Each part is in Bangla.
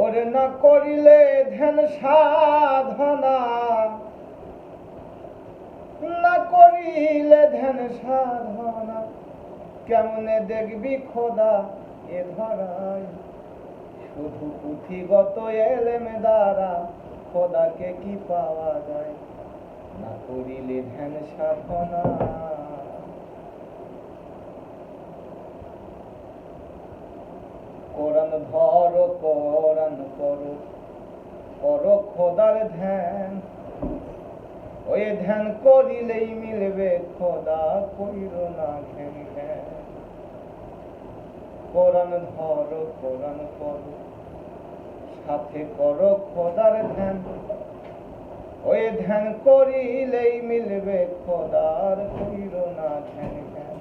ওরে না করিলে ধ্যান সাধনা, না করিলে ধ্যান সাধনা, কেমনে দেখবি খোদা এ ধরায়। শুধু পুঁথিগত এলেমে দ্বারা খোদাকে কি পাওয়া যায়, না করিলে ধ্যান সাধনা। কোরআন ধরো, কোরআন করো, করো খোদার ধ্যান। ওই ধ্যান করিলেই মিলবে খোদা, কইর না ঘ্যান ঘ্যান। কোরআন ধরো, কোরআন করো, সাথে করো খোদার ধ্যান। ওই ধ্যান করিলেই মিলবে খোদার, কইর না ঘ্যান ঘ্যান।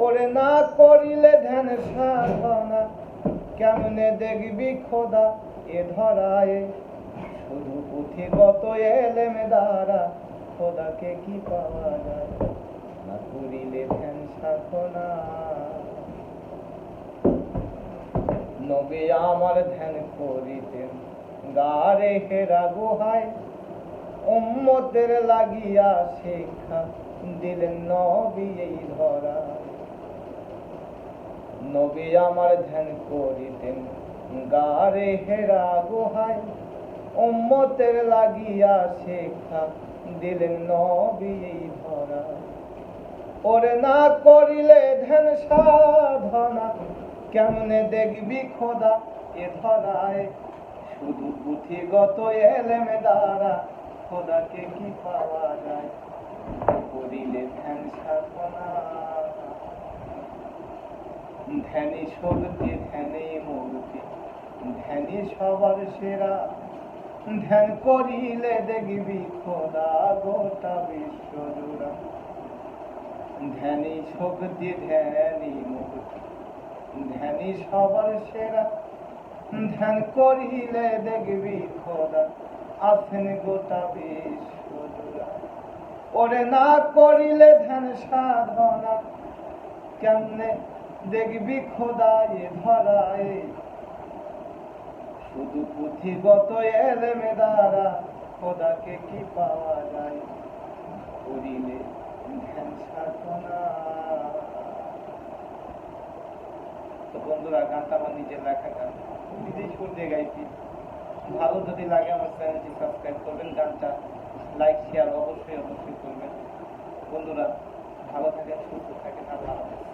ওরে না করিলে ধ্যান সাধনা, কেমনে দেখবি খোদা এ ধরায়। শুধু পুঁথিগত এলেমে দ্বারা খোদাকে কি পাওয়া যায়, না করিলে ধ্যান সাধনা। নবী আমার ধ্যান করিতেন গারে হেরা গুহায়, উম্মতের লাগিয়া শিক্ষা দিলেন নবী এই ধরায়। নবী আমার ধ্যান করিতেন গারে হেরা গুহায়, উম্মতের লাগিয়া শিক্ষা দিলেন নবী এই ধরায়। ওরে না করিলে ধ্যান সাধনা, কেমনে দেখবি খোদা এ ধরায়। শুধু পুঁথিগত এলেমে দ্বারা খোদাকে কি পাওয়া যায়, করিলে ধ্যান সাধনা। ধ্যানী শক্তি, ধ্যানী মুক্তি, ধ্যানী সবার সেরা। ধ্যান করিলে দেখবি খোদা গোটা বিশ্ব জোড়া। ধ্যানী শক্তি, ধ্যানী মুক্তি, ধ্যানী সবার সেরা। ধ্যান করিলে দেখবি খোদা আছেন গোটা বিশ্ব জোড়া। ওরে না করিলে ধ্যান সাধনা, কেমনে দেখবি খোদা এ ধরায়। শুধু পুঁথিগত এলেমে দ্বারা খোদাকে কি পাওয়া যায়, করিলে ধ্যান সাধনা। তো বন্ধুরা, গানটা আমার নিজের লেখা গান, নিজেই সুর দিয়ে গাইছি। ভালো যদি লাগে আমার চ্যানেলটি সাবস্ক্রাইব করবেন, গানটা লাইক শেয়ার অবশ্যই অবশ্যই করবেন। বন্ধুরা ভালো থাকেন, সুস্থ থাকেন, আল্লাহ হাফেজ।